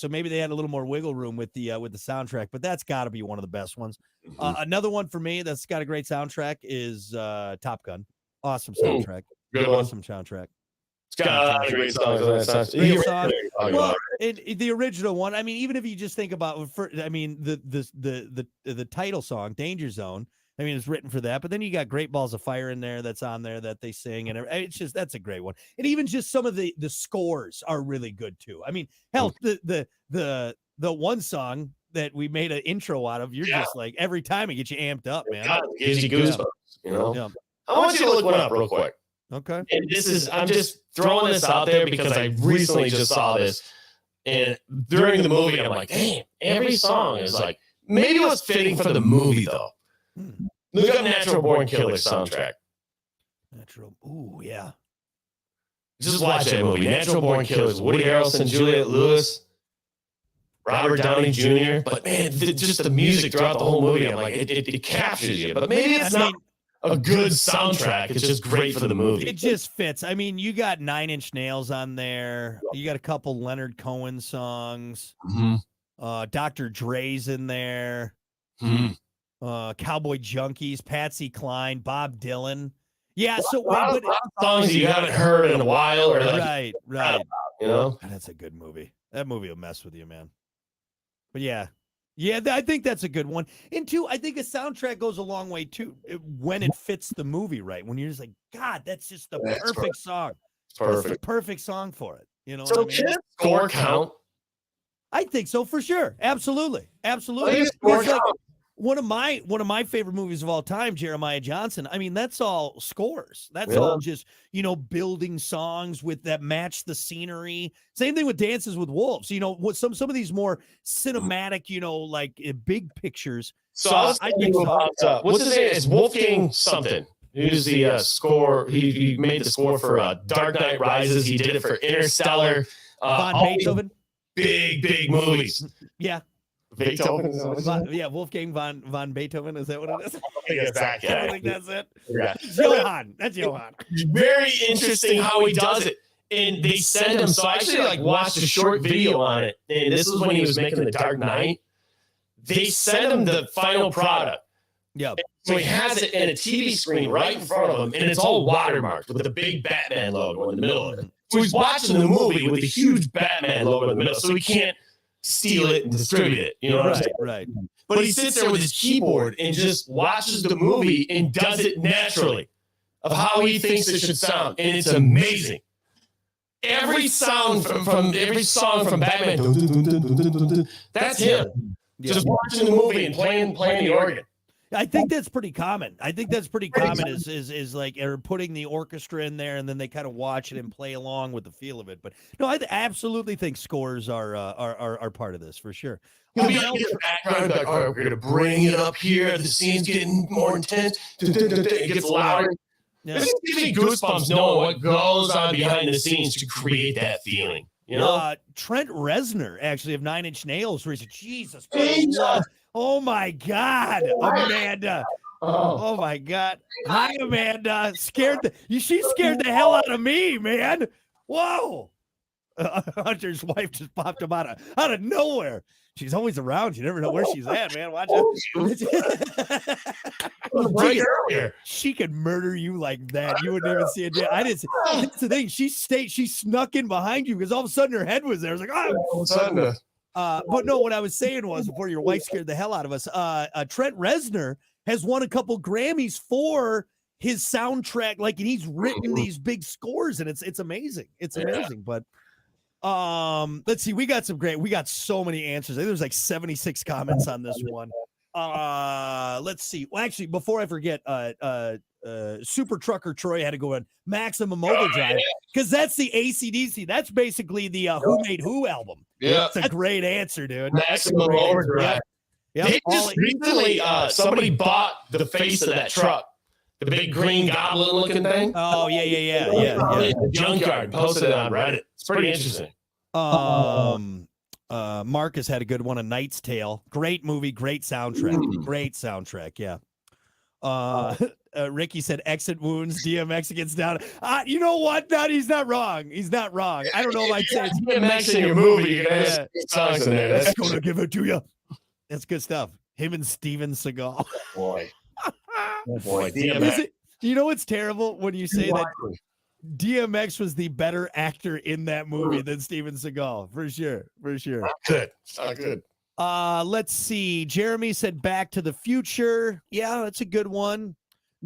maybe they had a little more wiggle room with the soundtrack, but that's got to be one of the best ones. Another one for me that's got a great soundtrack is Top Gun. Awesome soundtrack. Good one. Awesome soundtrack. It's got a lot of great songs on that sound. Great song. Well, the original one. I mean, even if you just think about, the title song, "Danger Zone." I mean, it's written for that. But then you got "Great Balls of Fire" in there that's on there that they sing, and it's just that's a great one. And even just some of the scores are really good too. I mean, hell, the one song that we made an intro out of, you're just like every time it gets you amped up, man. God, it gives you goosebumps. You know. Yeah. I want you to look one up real quick. Okay. And I'm just throwing this out there because I recently just saw this. And during the movie, I'm like, damn, every song is like, maybe it was fitting for the movie, though. Look up Natural Born Killers soundtrack. Ooh, yeah. Just watch that movie. Natural Born Killers. Woody Harrelson, Juliette Lewis, Robert Downey Jr. But man, just the music throughout the whole movie, I'm like, it captures you. But maybe it's not a good soundtrack. It's just great for the movie. It just fits. I mean, you got 9 Inch Nails on there. You got a couple Leonard Cohen songs. Dr. Dre's in there. Cowboy Junkies, Patsy Cline, Bob Dylan. Yeah, so a lot of songs you haven't heard in a while, or right. You know, That's a good movie. That movie will mess with you, man. But yeah, I think that's a good one. And two, I think a soundtrack goes a long way too when it fits the movie right. When you're just like, God, that's just the perfect song. Perfect. It's the perfect song for it. You know. So what I mean? can score count? I think so for sure. Absolutely. What do you It's score like count? one of my favorite movies of all time, Jeremiah Johnson. I mean, that's all scores. That's all just, building songs that match the scenery. Same thing with Dances with Wolves. What some of these more cinematic, like big pictures. So I think what's his name? It's Wolfgang something. Who's the score? He made the score for Dark Knight Rises. He did it for Interstellar. Von Beethoven. Big movies. Yeah. Beethoven. Wolfgang von Beethoven. Is that what it is? Exactly. I think that's it. Yeah. Johann. That's Johann. Very interesting how he does it. And they send him. So I actually watched a short video on it. And this was when he was making The Dark Knight. They sent him the final product. Yeah. So he has it in a TV screen right in front of him, and it's all watermarked with the big Batman logo in the middle of it. So he's watching the movie with the huge Batman logo in the middle, so he can't steal it and distribute it. You know what I'm saying? Right. But he sits there with his keyboard and just watches the movie and does it naturally of how he thinks it should sound, and it's amazing. Every sound from every song from Batman, that's him. Just watching the movie and playing the organ. I think that's pretty common. Is like putting the orchestra in there and then they kind of watch it and play along with the feel of it. But no, I absolutely think scores are part of this for sure. You'll be in the background, like, all right, we're gonna bring it up here. The scene's getting more intense. It gets louder. Yeah. This gives me goosebumps knowing what goes on behind the scenes to create that feeling. You know, Trent Reznor actually of 9 Inch Nails. Where he said, Jesus, Jesus. oh my God, Amanda. Oh my God. Hi, Amanda. She scared the hell out of me, man. Whoa. Hunter's wife just popped him out of nowhere. She's always around. You never know where she's at, man. Watch it. right earlier. She could murder you like that. You wouldn't even see it. I didn't see. That's the thing. She snuck in behind you because all of a sudden her head was there. I was like, oh. All of a sudden, But no, what I was saying was before your wife scared the hell out of us, Trent Reznor has won a couple Grammys for his soundtrack. Like, and he's written these big scores, and it's amazing. It's amazing. But let's see. We got so many answers. I think there's like 76 comments on this one. Let's see. Well, actually, before I forget, Super Trucker Troy had to go on Maximum Overdrive because that's the AC/DC. That's basically the Who Made Who album. Yeah. That's a great answer, dude. Maximum Overdrive. Yep. They just recently, somebody bought the face of that truck, the big green goblin looking thing. Oh, yeah. The junkyard, posted it on Reddit. It's pretty interesting. Marcus had a good one, A Knight's Tale. Great movie, great soundtrack. Great soundtrack, yeah. Ricky said Exit Wounds, DMX gets down. You know what? He's not wrong. He's not wrong. I don't know if I'd say it's DMX in your movie. You guys songs in there. That's gonna give it to you. That's good stuff. Him and Steven Seagal. Boy, DMX. You know what's terrible when you say that DMX was the better actor in that movie than Steven Seagal, for sure. Good. Not good. Let's see. Jeremy said Back to the Future. Yeah, that's a good one.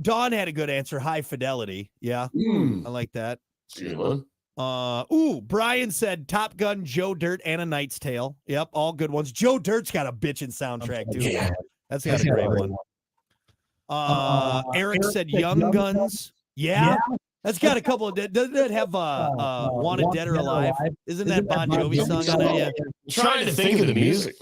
Dawn had a good answer. High Fidelity. Yeah, I like that. That's a good one. Brian said Top Gun, Joe Dirt, and A Knight's Tale. Yep, all good ones. Joe Dirt's got a bitchin' soundtrack too. Yeah. That's got a great one. Eric said Young Guns. Yeah. That's got a couple of. Doesn't it have Wanted Dead or Alive? Isn't that Bon Jovi song on there? Yeah. I'm trying to think of the music.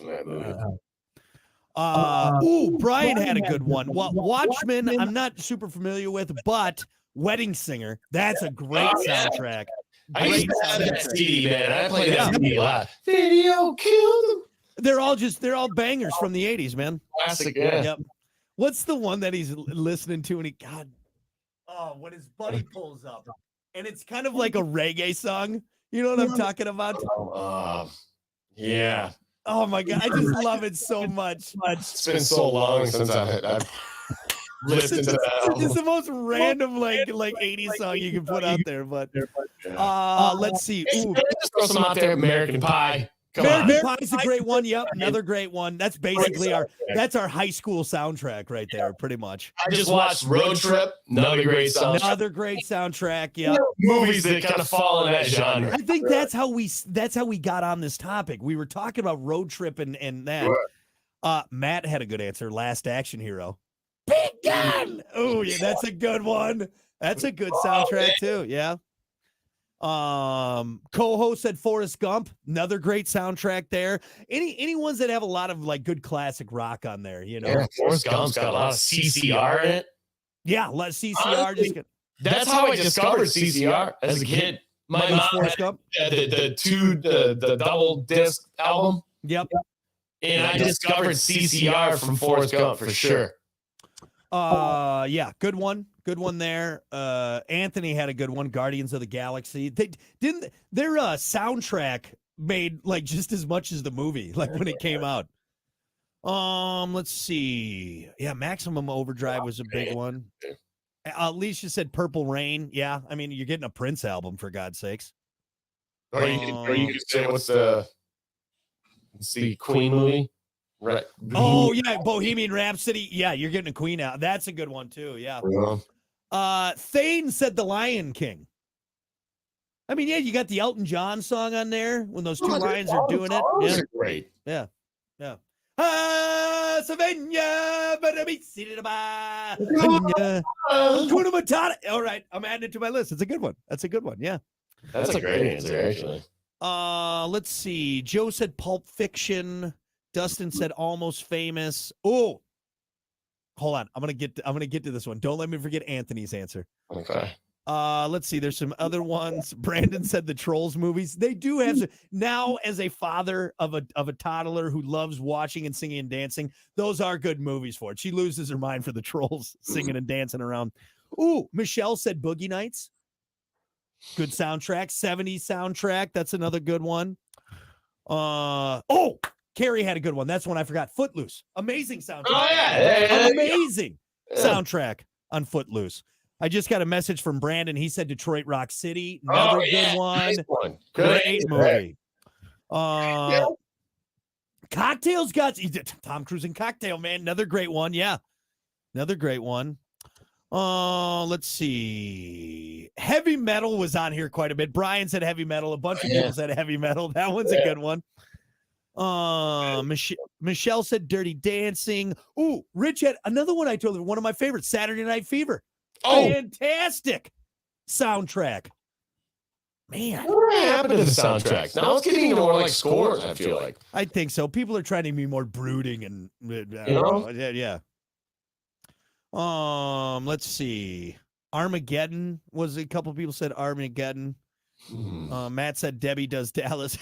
Brian had a good one. Watchmen, I'm not super familiar with, but Wedding Singer, that's a great soundtrack. I used to have that CD, man. I played that CD a lot. Video killed them. They're all bangers from the 80s, man. Classic, yeah. Yep. What's the one that he's listening to and when his buddy pulls up and it's kind of like a reggae song. You know what I'm talking about? Yeah. Oh my God. I just love it so much. It's been so long since I've listened to that. It's the most random like 80s song you can put out there, but let's see. Ooh. Just throw some out there. American Pie. American Pie is a great one. Yep, another great one. That's basically our high school soundtrack right there, pretty much. I just watched Road Trip. Another great soundtrack. Another great soundtrack. Yeah. Movies that kind of fall in that genre. I think that's how we got on this topic. We were talking about Road Trip and that. Matt had a good answer. Last Action Hero. Big Gun. Oh yeah, that's a good one. That's a good soundtrack too. Yeah. Co-host said Forrest Gump, another great soundtrack there. Any ones that have a lot of like good classic rock on there, you know. Yeah, Forrest Gump's got a lot of CCR in it. Yeah, let CCR. Honestly, that's how I discovered CCR as a kid. My mom Forrest had Gump. the double disc album. Yep. And I discovered CCR from Forrest Gump for sure. Yeah, good one there. Anthony had a good one. Guardians of the Galaxy. Their soundtrack made like just as much as the movie, like when it came out. Let's see. Yeah, Maximum Overdrive was a big one. Alicia said Purple Rain. Yeah, I mean you're getting a Prince album for God's sakes. Or you could say what's the Queen movie? Right. Oh yeah, Bohemian Rhapsody. Yeah, you're getting a Queen out. That's a good one too. Yeah. Thane said The Lion King. I mean, yeah, you got the Elton John song on there when those two lions are doing it. Yeah, great. Yeah. Savannah, all right, I'm adding it to my list. It's a good one. That's a good one. Yeah. That's a great answer, actually. Let's see. Joe said Pulp Fiction. Dustin said Almost Famous. Oh, hold on. I'm gonna get to this one. Don't let me forget Anthony's answer. Okay. Let's see. There's some other ones. Brandon said the Trolls movies. They do have some, now as a father of a toddler who loves watching and singing and dancing. Those are good movies for it. She loses her mind for the Trolls singing and dancing around. Ooh, Michelle said Boogie Nights. Good soundtrack. 70s soundtrack. That's another good one. Carrie had a good one. That's one I forgot. Footloose. Amazing soundtrack. Oh, yeah. Amazing soundtrack on Footloose. I just got a message from Brandon. He said Detroit Rock City. Another good one. Nice one. Great movie. Cocktails got Tom Cruise and Cocktail, man. Another great one. Yeah. Another great one. Let's see. Heavy Metal was on here quite a bit. Brian said Heavy Metal. A bunch of people said Heavy Metal. That one's a good one. Michelle said Dirty Dancing. Ooh, Rich had another one I told her, one of my favorites, Saturday Night Fever. Fantastic soundtrack. Man, What happened to the soundtracks? Now it's getting more like scores, I feel like. I think so. People are trying to be more brooding and yeah. Let's see. Armageddon was a couple people said Armageddon. Matt said Debbie Does Dallas.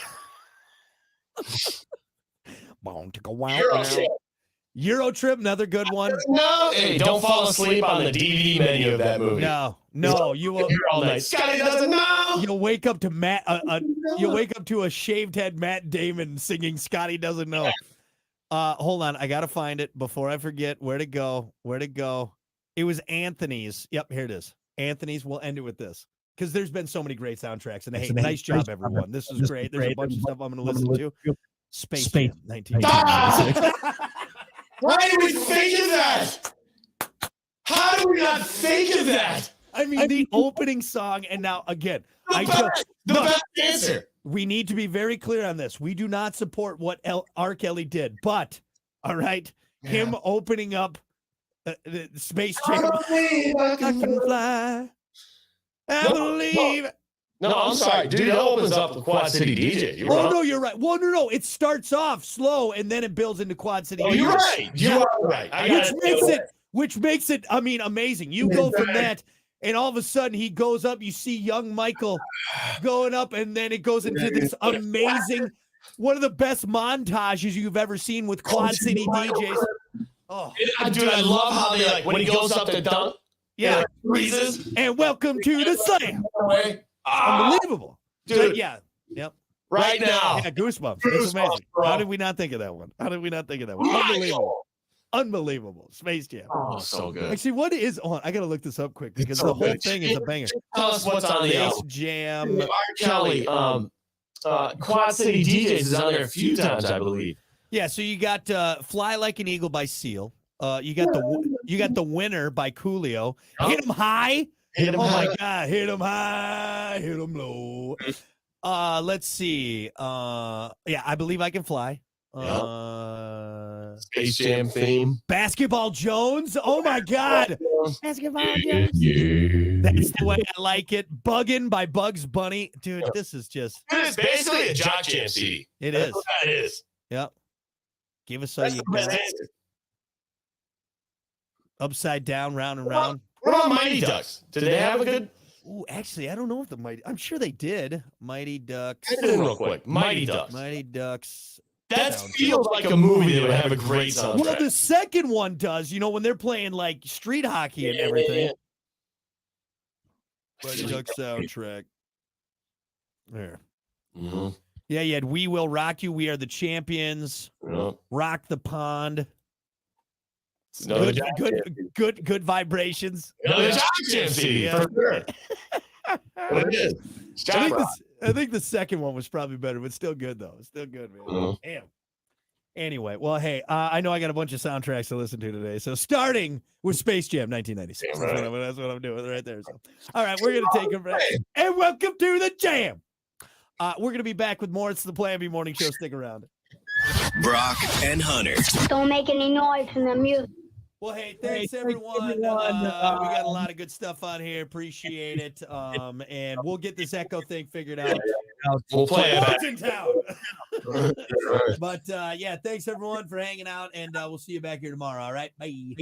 Euro Trip, another good one. No, hey, don't fall asleep on the DVD menu of that movie. No, you will. Here all night. Scotty doesn't know. You'll wake up to You'll wake up to a shaved head Matt Damon singing "Scotty Doesn't Know." Hold on, I gotta find it before I forget where to go. It was Anthony's. Yep, here it is. Anthony's. We'll end it with this because there's been so many great soundtracks. And hey, nice job, everyone. This is great. There's a bunch of stuff I'm going to listen to. Space Jam 1996. Why did we think of that? How did we not think of that? I mean, the opening song, and now again, the best answer. We need to be very clear on this. We do not support what R. Kelly did, but all right, him opening up the Space Jam. I can fly. I believe. No, I'm sorry, dude. It opens up the Quad City DJ. No, you're right. Well, no. It starts off slow and then it builds into Quad City. Oh, you're right. You are right. Which makes it, I mean, amazing. You go from that, and all of a sudden he goes up. You see young Michael going up, and then it goes into this amazing, one of the best montages you've ever seen with Quad City DJs. Oh, dude, I love how they when he goes up to dunk. Yeah, freezes. And welcome to the slam. Unbelievable, dude. Yeah, yep. Right now, yeah, goosebumps. It's amazing. Bro. How did we not think of that one? Unbelievable. Space Jam. Oh, so good. Actually, what is on? I gotta look this up quick because the whole thing is a banger. Tell us what's on the Space Jam. R. Kelly, Quad City DJs is on there a few times, I believe. Yeah, so you got "Fly Like an Eagle" by Seal. You got the Winner by Coolio. Hit 'em high. My God, hit 'em high, hit 'em low. Let's see. I Believe I Can Fly. Space Jam theme. Basketball Jones. Oh my God. Basketball Jones. Yeah. That's the way I like it. Buggin' by Bugs Bunny. Dude, this is just. It's basically a Jock Jam CD. It is. It is. Yep. Give us all you got. Upside Down, Round and Round. What about Mighty Ducks? Did they have a good? Ooh, actually, I don't know if the Mighty. I'm sure they did. Mighty Ducks. I did real quick. Mighty Ducks. Mighty Ducks. That feels like a movie that would have a great soundtrack. Well, the second one does. You know, when they're playing like street hockey and everything. Mighty Ducks soundtrack. There. Mm-hmm. Yeah, you had "We Will Rock You." "We Are the Champions." Yep. "Rock the Pond." Good vibrations. Another Jock Jam CD for sure. What it is? I think the second one was probably better, but still good though. Still good, man. Damn. Anyway, well, hey, I know I got a bunch of soundtracks to listen to today. So starting with Space Jam 1996. That's what I'm doing right there. So, all right, we're gonna take a break. And welcome to the Jam. We're gonna be back with more. It's the Plan B Morning Show. Stick around. Brock and Hunter. Don't make any noise in the music. Well, hey, thanks everyone. We got a lot of good stuff on here. Appreciate it. And we'll get this echo thing figured out. We'll play it in town. But thanks everyone for hanging out, and we'll see you back here tomorrow. All right, bye.